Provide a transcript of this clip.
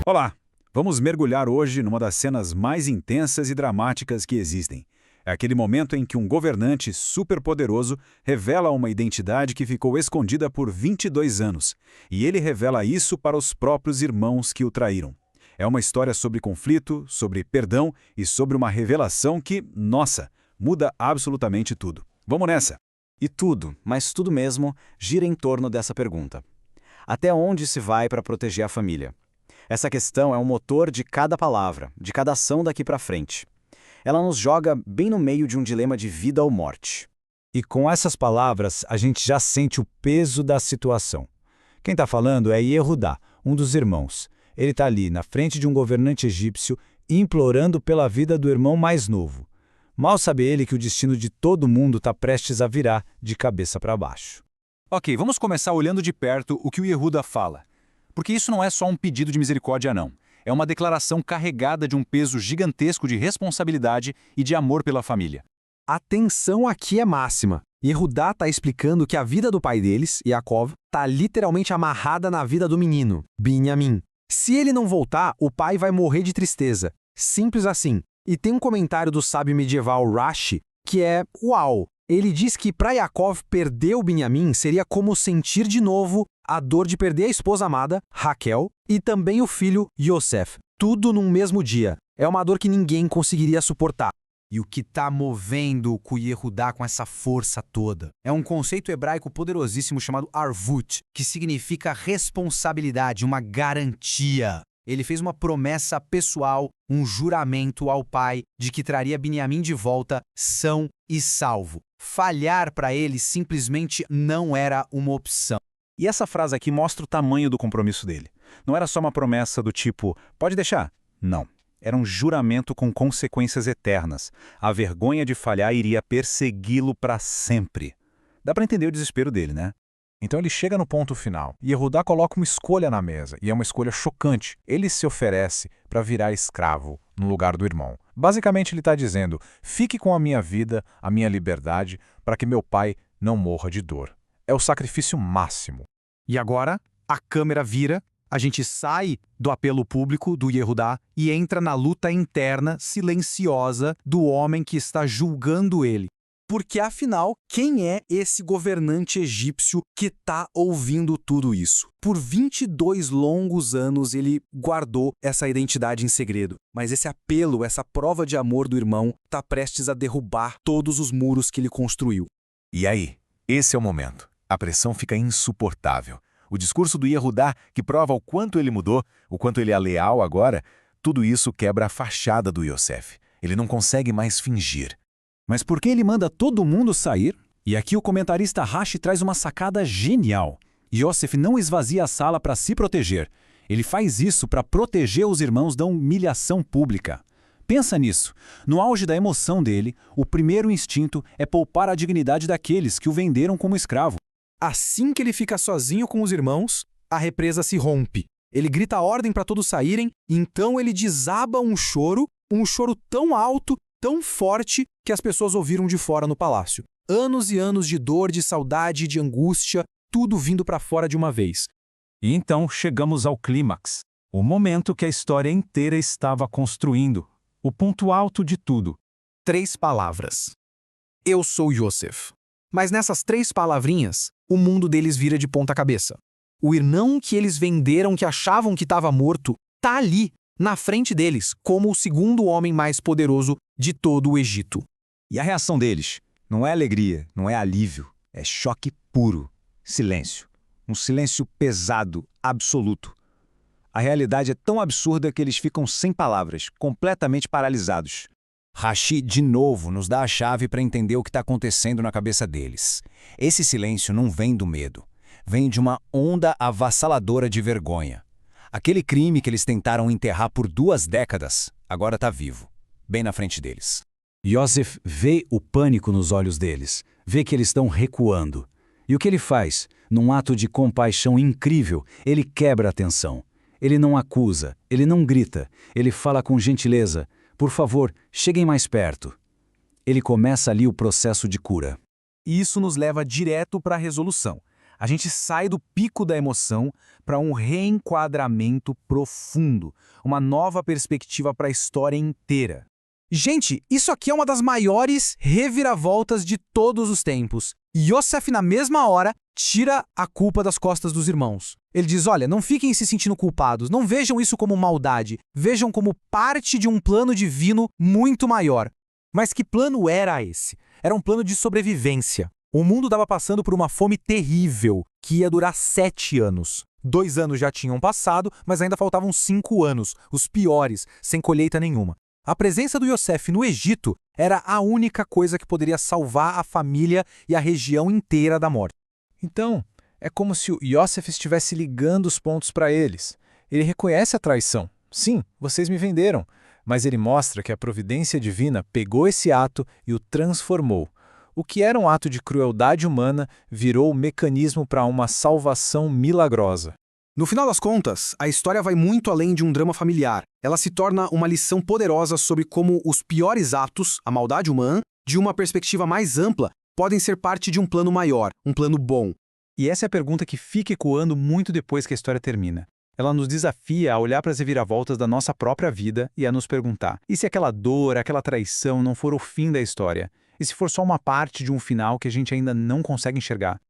Olá! Vamos mergulhar hoje numa das cenas mais intensas e dramáticas que existem. É aquele momento em que um governante superpoderoso revela uma identidade que ficou escondida por 22 anos, e ele revela isso para os próprios irmãos que o traíram. É uma história sobre conflito, sobre perdão e sobre uma revelação que, nossa, muda absolutamente tudo. Vamos nessa! E tudo, mas tudo mesmo, gira em torno dessa pergunta. Até onde se vai para proteger a família? Essa questão é o motor de cada palavra, de cada ação daqui para frente. Ela nos joga bem no meio de um dilema de vida ou morte. E com essas palavras, a gente já sente o peso da situação. Quem está falando é Yehudá, um dos irmãos. Ele está ali, na frente de um governante egípcio, implorando pela vida do irmão mais novo. Mal sabe ele que o destino de todo mundo está prestes a virar de cabeça para baixo. Ok, vamos começar olhando de perto o que o Yehudá fala. Porque isso não é só um pedido de misericórdia, não. É uma declaração carregada de um peso gigantesco de responsabilidade e de amor pela família. A tensão aqui é máxima. Yehudá está explicando que a vida do pai deles, Yaakov, está literalmente amarrada na vida do menino, Binyamin. Se ele não voltar, o pai vai morrer de tristeza. Simples assim. E tem um comentário do sábio medieval Rashi que é uau! Ele diz que para Yaakov perder o Binyamin seria como sentir de novo a dor de perder a esposa amada, Raquel, e também o filho, Yosef. Tudo num mesmo dia. É uma dor que ninguém conseguiria suportar. E o que está movendo o Yehudá com essa força toda? É um conceito hebraico poderosíssimo chamado arvut, que significa responsabilidade, uma garantia. Ele fez uma promessa pessoal, um juramento ao pai de que traria Binyamin de volta são e salvo. Falhar para ele simplesmente não era uma opção. E essa frase aqui mostra o tamanho do compromisso dele. Não era só uma promessa do tipo, pode deixar. Não. Era um juramento com consequências eternas. A vergonha de falhar iria persegui-lo para sempre. Dá para entender o desespero dele, né? Então ele chega no ponto final. E Yehudá coloca uma escolha na mesa, e é uma escolha chocante. Ele se oferece para virar escravo no lugar do irmão. Basicamente ele está dizendo, fique com a minha vida, a minha liberdade, para que meu pai não morra de dor. É o sacrifício máximo. E agora, a câmera vira, a gente sai do apelo público do Yehudá e entra na luta interna, silenciosa, do homem que está julgando ele. Porque, afinal, quem é esse governante egípcio que está ouvindo tudo isso? Por 22 longos anos ele guardou essa identidade em segredo. Mas esse apelo, essa prova de amor do irmão, está prestes a derrubar todos os muros que ele construiu. E aí? Esse é o momento. A pressão fica insuportável. O discurso do Yehudá, que prova o quanto ele mudou, o quanto ele é leal agora, tudo isso quebra a fachada do Yosef. Ele não consegue mais fingir. Mas por que ele manda todo mundo sair? E aqui o comentarista Rashi traz uma sacada genial. Yosef não esvazia a sala para se proteger. Ele faz isso para proteger os irmãos da humilhação pública. Pensa nisso. No auge da emoção dele, o primeiro instinto é poupar a dignidade daqueles que o venderam como escravo. Assim que ele fica sozinho com os irmãos, a represa se rompe. Ele grita a ordem para todos saírem, então ele desaba um choro tão alto, tão forte, que as pessoas ouviram de fora no palácio. Anos e anos de dor, de saudade, de angústia, tudo vindo para fora de uma vez. E então chegamos ao clímax, o momento que a história inteira estava construindo, o ponto alto de tudo. 3 palavras. Eu sou Yosef. Mas nessas 3 palavrinhas, o mundo deles vira de ponta cabeça. O irmão que eles venderam, que achavam que estava morto, está ali, na frente deles, como o segundo homem mais poderoso de todo o Egito. E a reação deles? Não é alegria, não é alívio, é choque puro. Silêncio. Um silêncio pesado, absoluto. A realidade é tão absurda que eles ficam sem palavras, completamente paralisados. Rashi, de novo, nos dá a chave para entender o que está acontecendo na cabeça deles. Esse silêncio não vem do medo. Vem de uma onda avassaladora de vergonha. Aquele crime que eles tentaram enterrar por 2 décadas, agora está vivo, bem na frente deles. Yosef vê o pânico nos olhos deles, vê que eles estão recuando. E o que ele faz? Num ato de compaixão incrível, ele quebra a tensão. Ele não acusa, ele não grita, ele fala com gentileza. Por favor, cheguem mais perto. Ele começa ali o processo de cura. E isso nos leva direto para a resolução. A gente sai do pico da emoção para um reenquadramento profundo, uma nova perspectiva para a história inteira. Gente, isso aqui é uma das maiores reviravoltas de todos os tempos. Yosef, na mesma hora, tira a culpa das costas dos irmãos. Ele diz, olha, não fiquem se sentindo culpados, não vejam isso como maldade, vejam como parte de um plano divino muito maior. Mas que plano era esse? Era um plano de sobrevivência. O mundo estava passando por uma fome terrível, que ia durar 7 anos. 2 anos já tinham passado, mas ainda faltavam 5 anos, os piores, sem colheita nenhuma. A presença do Yosef no Egito era a única coisa que poderia salvar a família e a região inteira da morte. Então, é como se o Yosef estivesse ligando os pontos para eles. Ele reconhece a traição. Sim, vocês me venderam. Mas ele mostra que a providência divina pegou esse ato e o transformou. O que era um ato de crueldade humana virou o mecanismo para uma salvação milagrosa. No final das contas, a história vai muito além de um drama familiar. Ela se torna uma lição poderosa sobre como os piores atos, a maldade humana, de uma perspectiva mais ampla, podem ser parte de um plano maior, um plano bom. E essa é a pergunta que fica ecoando muito depois que a história termina. Ela nos desafia a olhar para as reviravoltas da nossa própria vida e a nos perguntar: e se aquela dor, aquela traição não for o fim da história? E se for só uma parte de um final que a gente ainda não consegue enxergar?